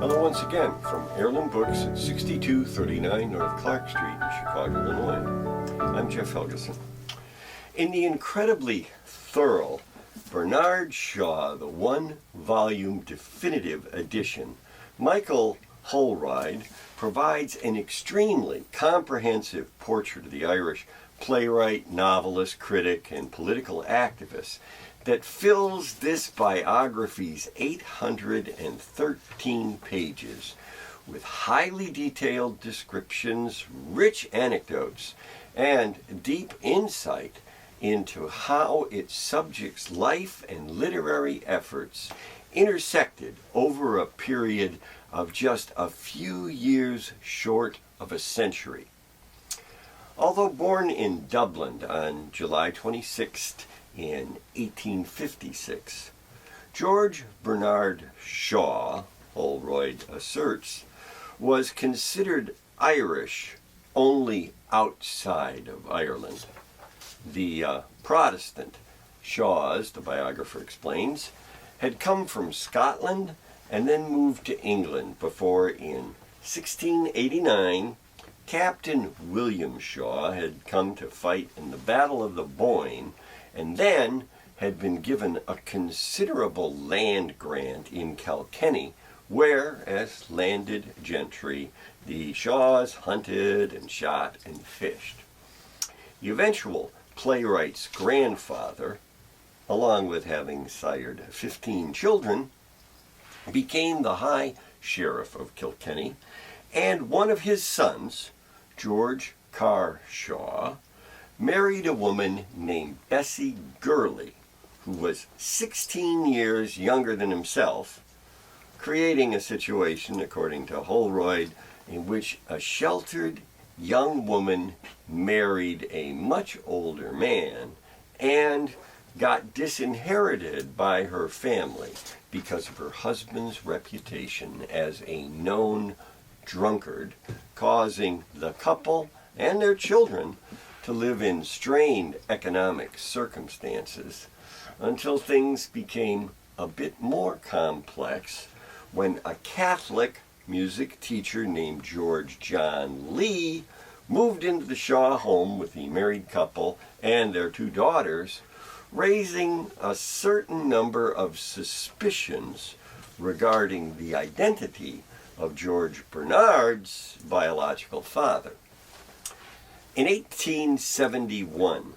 Hello once again from Heirloom Books at 6239 North Clark Street in Chicago, Illinois. I'm Jeff Helgeson. In the incredibly thorough Bernard Shaw, the one-volume definitive edition, Michael Holroyd provides an extremely comprehensive portrait of the Irish playwright, novelist, critic, and political activist that fills this biography's 813 pages with highly detailed descriptions, rich anecdotes, and deep insight into how its subject's life and literary efforts intersected over a period of just a few years short of a century. Although born in Dublin on July 26th in 1856, George Bernard Shaw, Holroyd asserts, was considered Irish only outside of Ireland. The Protestant Shaws, the biographer explains, had come from Scotland and then moved to England before, in 1689, Captain William Shaw had come to fight in the Battle of the Boyne and then had been given a considerable land grant in Kilkenny, where, as landed gentry, the Shaws hunted and shot and fished. The eventual playwright's grandfather, along with having sired 15 children, became the High Sheriff of Kilkenny, and one of his sons, George Carr Shaw, married a woman named Bessie Gurley, who was 16 years younger than himself, creating a situation, according to Holroyd, in which a sheltered young woman married a much older man and got disinherited by her family because of her husband's reputation as a known drunkard, causing the couple and their children to live in strained economic circumstances until things became a bit more complex when a Catholic music teacher named George John Lee moved into the Shaw home with the married couple and their 2 daughters, raising a certain number of suspicions regarding the identity of George Bernard's biological father. In 1871,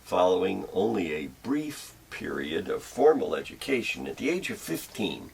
following only a brief period of formal education, at the age of 15,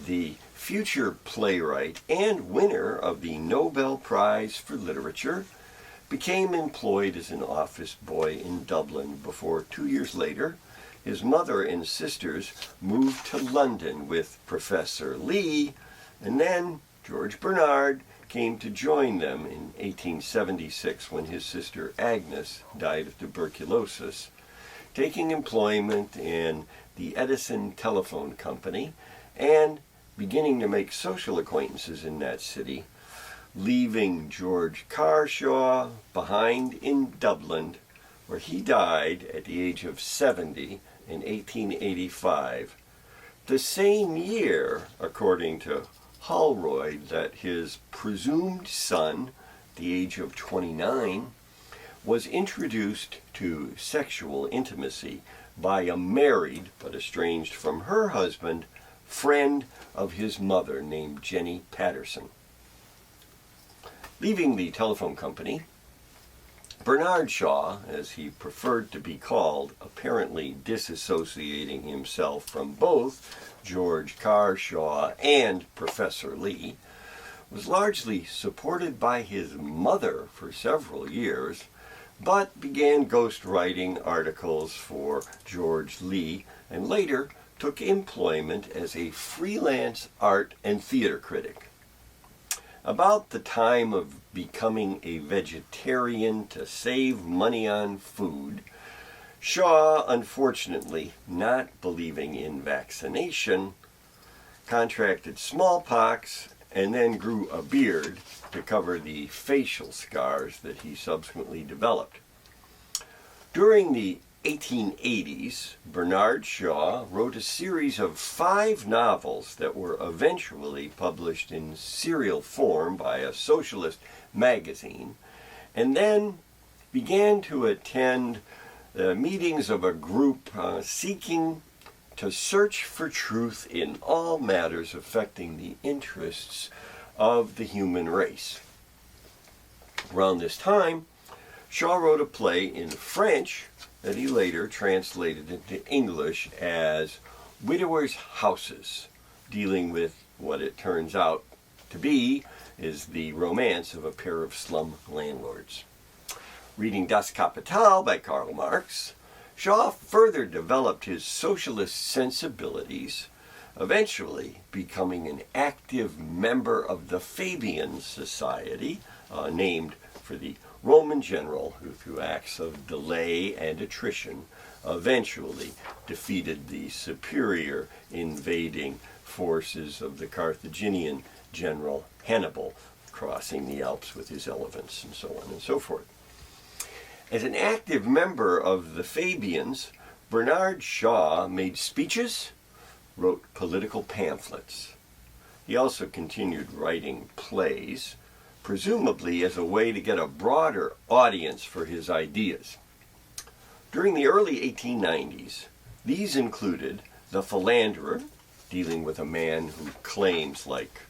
the future playwright and winner of the Nobel Prize for Literature became employed as an office boy in Dublin before 2 years later, his mother and sisters moved to London with Professor Lee, and then George Bernard came to join them in 1876 when his sister Agnes died of tuberculosis, taking employment in the Edison Telephone Company and beginning to make social acquaintances in that city, leaving George Carr Shaw behind in Dublin, where he died at the age of 70 in 1885, the same year, according to Holroyd, that his presumed son, at the age of 29, was introduced to sexual intimacy by a married, but estranged from her husband, friend of his mother named Jenny Patterson. Leaving the telephone company, Bernard Shaw, as he preferred to be called, apparently disassociating himself from both George Carr Shaw and Professor Lee, was largely supported by his mother for several years, but began ghostwriting articles for George Lee and later took employment as a freelance art and theater critic. About the time of becoming a vegetarian to save money on food, Shaw, unfortunately not believing in vaccination, contracted smallpox and then grew a beard to cover the facial scars that he subsequently developed. During the 1880s, Bernard Shaw wrote a series of 5 novels that were eventually published in serial form by a socialist magazine, and then began to attend meetings of a group seeking to search for truth in all matters affecting the interests of the human race. Around this time, Shaw wrote a play in French that he later translated into English as Widowers' Houses, dealing with what it turns out to be is the romance of a pair of slum landlords. Reading Das Kapital by Karl Marx, Shaw further developed his socialist sensibilities, eventually becoming an active member of the Fabian Society, named for the Roman general who, through acts of delay and attrition, eventually defeated the superior invading forces of the Carthaginian general Hannibal, crossing the Alps with his elephants, and so on and so forth. As an active member of the Fabians, Bernard Shaw made speeches, wrote political pamphlets. He also continued writing plays, presumably as a way to get a broader audience for his ideas. During the early 1890s, these included The Philanderer, dealing with a man who claims, like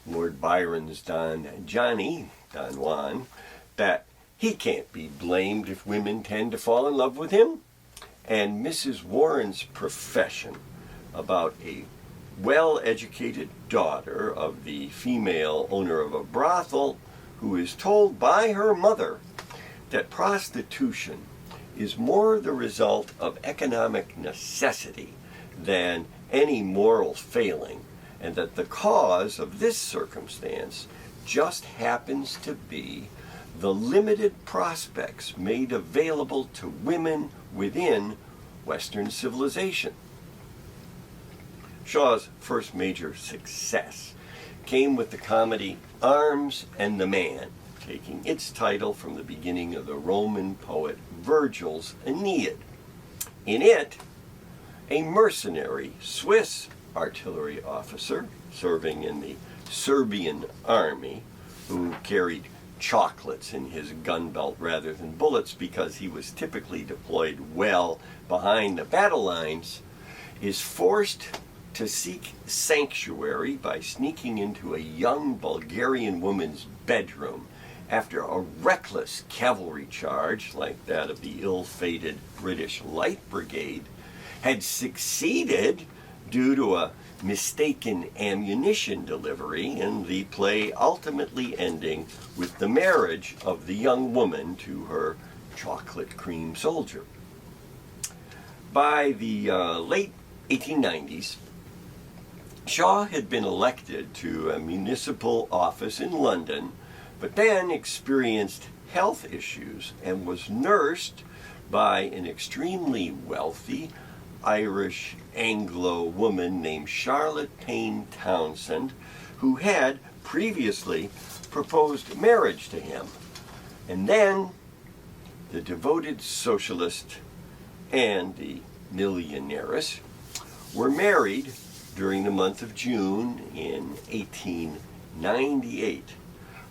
Lord Byron's Don Juan, that he can't be blamed if women tend to fall in love with him, and Mrs. Warren's Profession, about a well-educated daughter of the female owner of a brothel who is told by her mother that prostitution is more the result of economic necessity than any moral failing, and that the cause of this circumstance just happens to be the limited prospects made available to women within Western civilization. Shaw's first major success came with the comedy Arms and the Man, taking its title from the beginning of the Roman poet Virgil's Aeneid. In it, a mercenary Swiss artillery officer serving in the Serbian army, who carried chocolates in his gun belt rather than bullets because he was typically deployed well behind the battle lines, is forced to seek sanctuary by sneaking into a young Bulgarian woman's bedroom after a reckless cavalry charge, like that of the ill-fated British Light Brigade, had succeeded due to a mistaken ammunition delivery, and the play ultimately ending with the marriage of the young woman to her chocolate cream soldier. By the late 1890s, Shaw had been elected to a municipal office in London, but then experienced health issues and was nursed by an extremely wealthy Irish Anglo woman named Charlotte Payne Townsend, who had previously proposed marriage to him. And then the devoted socialist and the millionaires were married during the month of June in 1898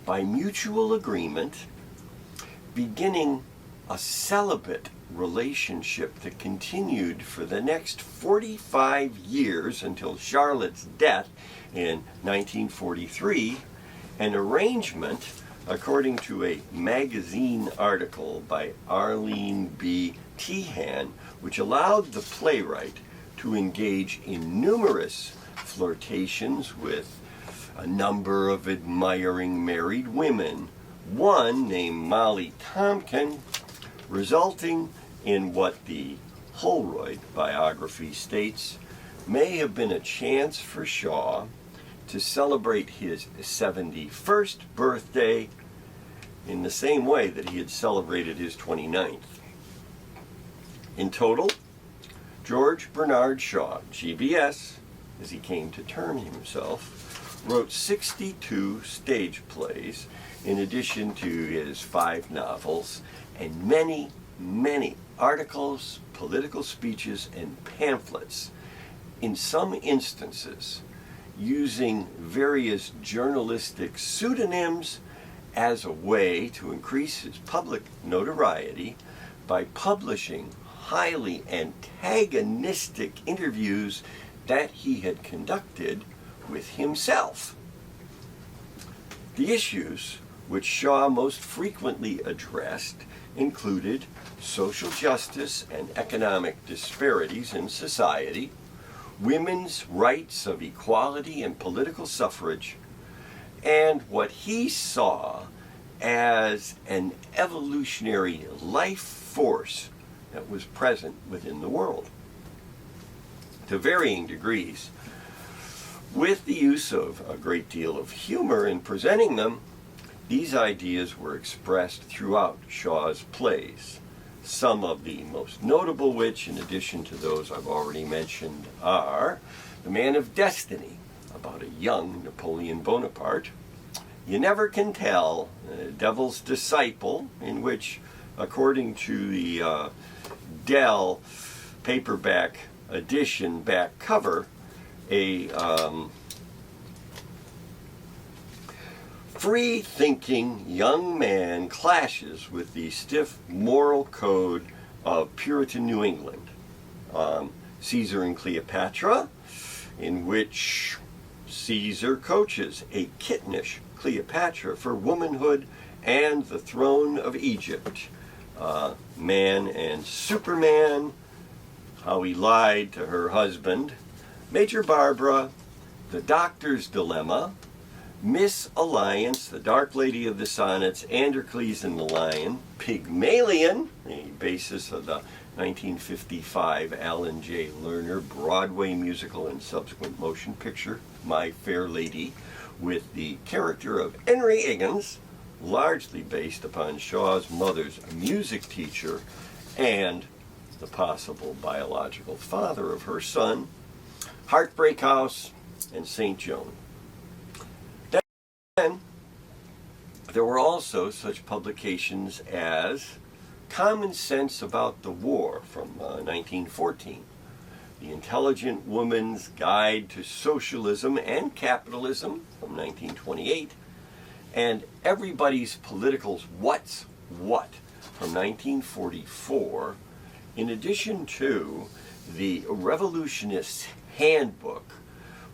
by mutual agreement, beginning a celibate relationship that continued for the next 45 years until Charlotte's death in 1943, an arrangement, according to a magazine article by Arlene B. Tehan, which allowed the playwright to engage in numerous flirtations with a number of admiring married women, one named Molly Tompkin, resulting in what the Holroyd biography states may have been a chance for Shaw to celebrate his 71st birthday in the same way that he had celebrated his 29th. In total, George Bernard Shaw, GBS, as he came to term himself, wrote 62 stage plays in addition to his 5 novels and many many articles, political speeches, and pamphlets, in some instances using various journalistic pseudonyms as a way to increase his public notoriety by publishing highly antagonistic interviews that he had conducted with himself. The issues which Shaw most frequently addressed included social justice and economic disparities in society, women's rights of equality and political suffrage, and what he saw as an evolutionary life force that was present within the world. To varying degrees, with the use of a great deal of humor in presenting them, these ideas were expressed throughout Shaw's plays, some of the most notable which, in addition to those I've already mentioned, are The Man of Destiny, about a young Napoleon Bonaparte, You Never Can Tell, Devil's Disciple, in which, according to the Dell paperback edition back cover, a free-thinking young man clashes with the stiff moral code of Puritan New England. Caesar and Cleopatra, in which Caesar coaches a kittenish Cleopatra for womanhood and the throne of Egypt. Man and Superman, how he lied to her husband. Major Barbara, The Doctor's Dilemma, Misalliance, The Dark Lady of the Sonnets, Androcles and the Lion, Pygmalion, the basis of the 1955 Alan J. Lerner Broadway musical and subsequent motion picture, My Fair Lady, with the character of Henry Higgins, largely based upon Shaw's mother's music teacher and the possible biological father of her son, Heartbreak House, and St. Joan. Then, there were also such publications as Common Sense About the War from 1914, The Intelligent Woman's Guide to Socialism and Capitalism from 1928, and Everybody's Political What's What from 1944, in addition to the Revolutionist's Handbook,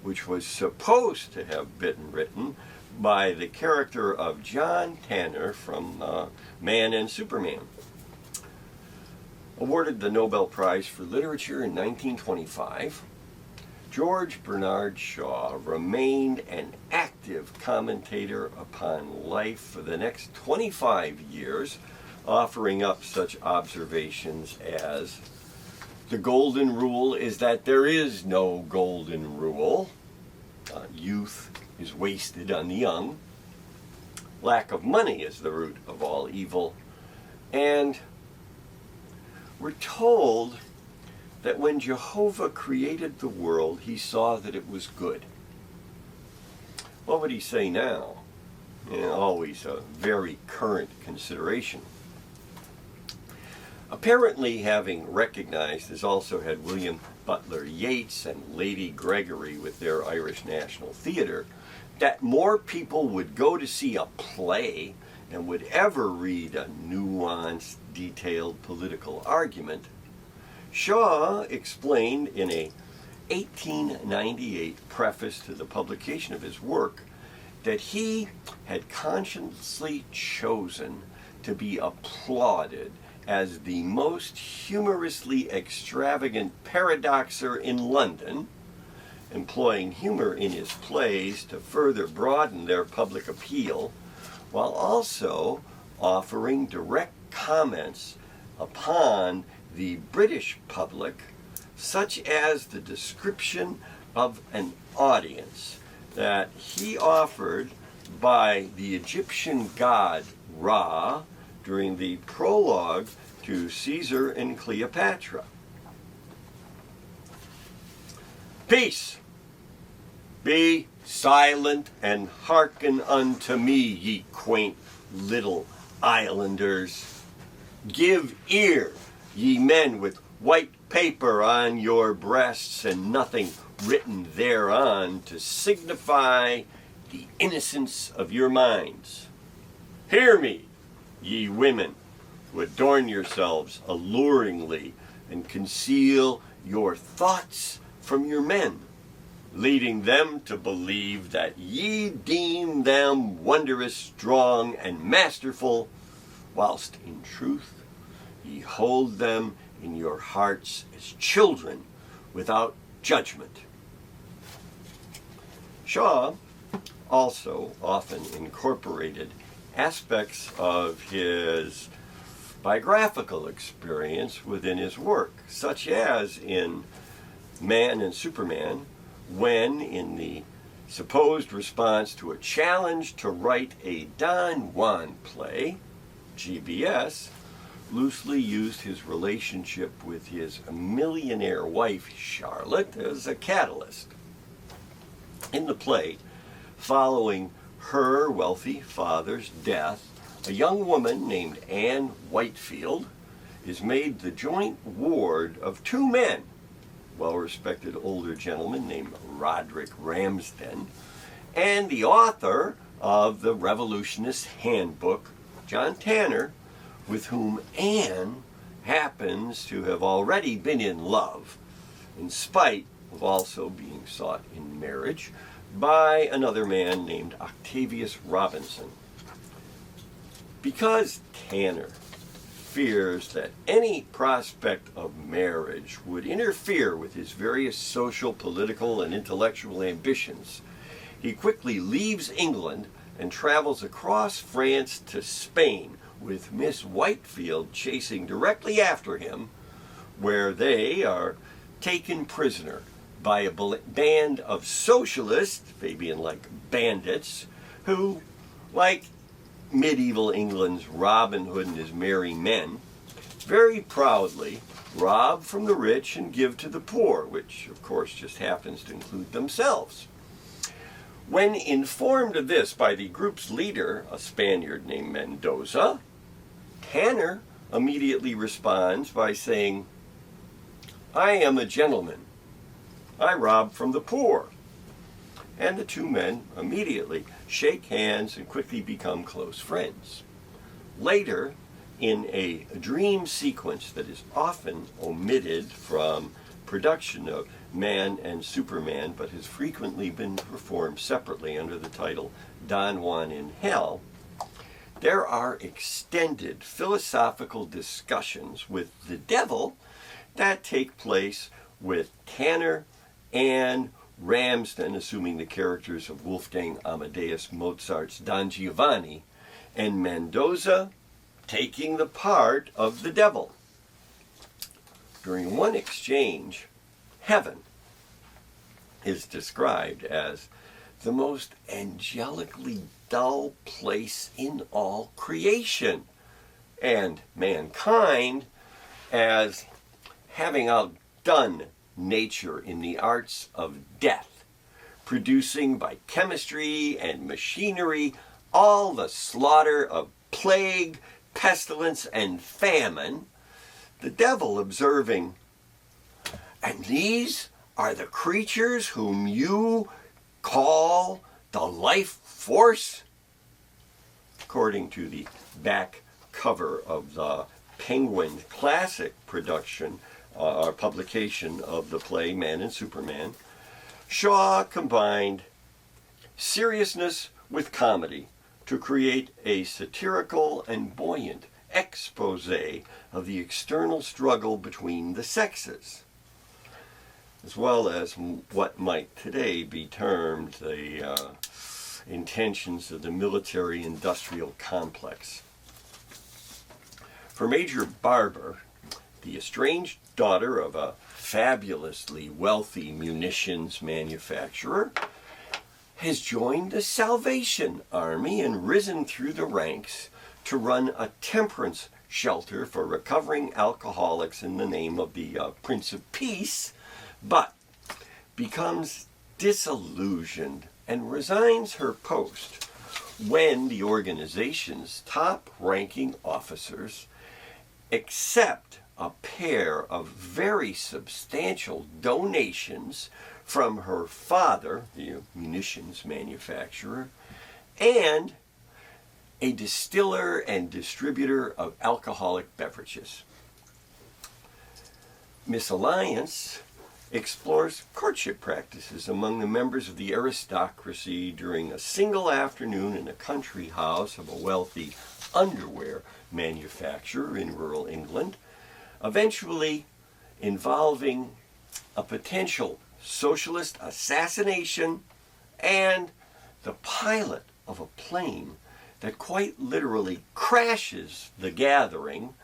which was supposed to have been written by the character of John Tanner from Man and Superman. Awarded the Nobel Prize for Literature in 1925, George Bernard Shaw remained an active commentator upon life for the next 25 years, offering up such observations as, the golden rule is that there is no golden rule. Youth is wasted on the young. Lack of money is the root of all evil. And we're told that when Jehovah created the world, he saw that it was good. What would he say now? Always a very current consideration. Apparently having recognized, as also had William Butler Yeats and Lady Gregory with their Irish National Theatre, that more people would go to see a play than would ever read a nuanced, detailed political argument, Shaw explained in a 1898 preface to the publication of his work that he had consciously chosen to be applauded as the most humorously extravagant paradoxer in London, employing humor in his plays to further broaden their public appeal, while also offering direct comments upon the British public, such as the description of an audience that he offered by the Egyptian god Ra during the prologue to Caesar and Cleopatra. Peace! Be silent and hearken unto me, ye quaint little islanders. Give ear, ye men with white paper on your breasts, and nothing written thereon to signify the innocence of your minds. Hear me, ye women, who adorn yourselves alluringly and conceal your thoughts from your men, leading them to believe that ye deem them wondrous strong and masterful, whilst in truth ye hold them in your hearts as children without judgment. Shaw also often incorporated aspects of his biographical experience within his work, such as in Man and Superman, when, in the supposed response to a challenge to write a Don Juan play, GBS loosely used his relationship with his millionaire wife, Charlotte, as a catalyst. In the play, following her wealthy father's death, a young woman named Anne Whitefield is made the joint ward of two men, well-respected older gentleman named Roderick Ramsden, and the author of the Revolutionist Handbook, John Tanner, with whom Anne happens to have already been in love, in spite of also being sought in marriage by another man named Octavius Robinson. Because Tanner fears that any prospect of marriage would interfere with his various social, political, and intellectual ambitions, he quickly leaves England and travels across France to Spain, with Miss Whitefield chasing directly after him, where they are taken prisoner by a band of socialists, Fabian-like bandits, who, like medieval England's Robin Hood and his merry men, very proudly rob from the rich and give to the poor, which of course just happens to include themselves. When informed of this by the group's leader, a Spaniard named Mendoza, Tanner immediately responds by saying, "I am a gentleman. I rob from the poor." And the two men immediately shake hands and quickly become close friends. Later, in a dream sequence that is often omitted from production of Man and Superman, but has frequently been performed separately under the title Don Juan in Hell, there are extended philosophical discussions with the devil that take place with Tanner and Ramsden, assuming the characters of Wolfgang Amadeus Mozart's Don Giovanni, and Mendoza taking the part of the devil. During one exchange, heaven is described as the most angelically dull place in all creation, and mankind as having outdone nature in the arts of death, producing by chemistry and machinery all the slaughter of plague, pestilence, and famine, the devil observing, "And these are the creatures whom you call the life force?" According to the back cover of the Penguin Classic production, publication of the play Man and Superman, Shaw combined seriousness with comedy to create a satirical and buoyant expose of the external struggle between the sexes, as well as what might today be termed the intentions of the military-industrial complex. For Major Barber, the estranged daughter of a fabulously wealthy munitions manufacturer, has joined the Salvation Army and risen through the ranks to run a temperance shelter for recovering alcoholics in the name of the Prince of Peace, but becomes disillusioned and resigns her post when the organization's top-ranking officers except a pair of very substantial donations from her father, the munitions manufacturer, and a distiller and distributor of alcoholic beverages. Misalliance explores courtship practices among the members of the aristocracy during a single afternoon in a country house of a wealthy underwear manufacturer in rural England, eventually involving a potential socialist assassination and the pilot of a plane that quite literally crashes the gathering,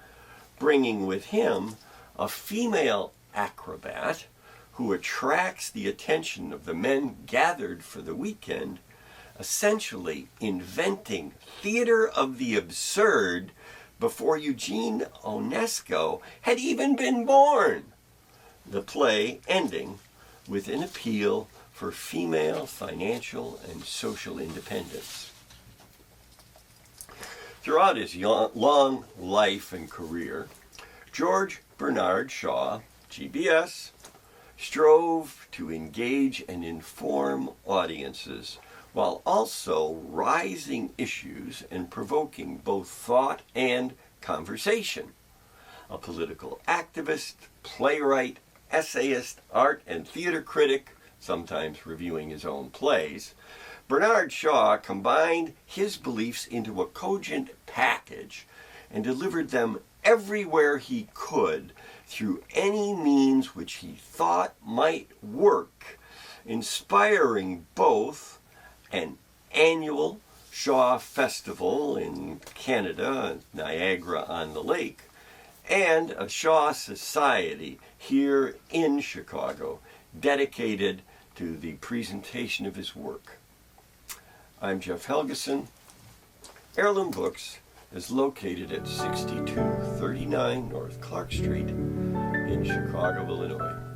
bringing with him a female acrobat who attracts the attention of the men gathered for the weekend, essentially inventing theater of the absurd before Eugene Ionesco had even been born. The play ending with an appeal for female financial and social independence. Throughout his long life and career, George Bernard Shaw, GBS, strove to engage and inform audiences while also raising issues and provoking both thought and conversation. A political activist, playwright, essayist, art and theater critic, sometimes reviewing his own plays, Bernard Shaw combined his beliefs into a cogent package and delivered them everywhere he could through any means which he thought might work, inspiring both an annual Shaw Festival in Canada, Niagara-on-the-Lake, and a Shaw Society here in Chicago dedicated to the presentation of his work. I'm Jeff Helgeson. Heirloom Books is located at 6239 North Clark Street in Chicago, Illinois.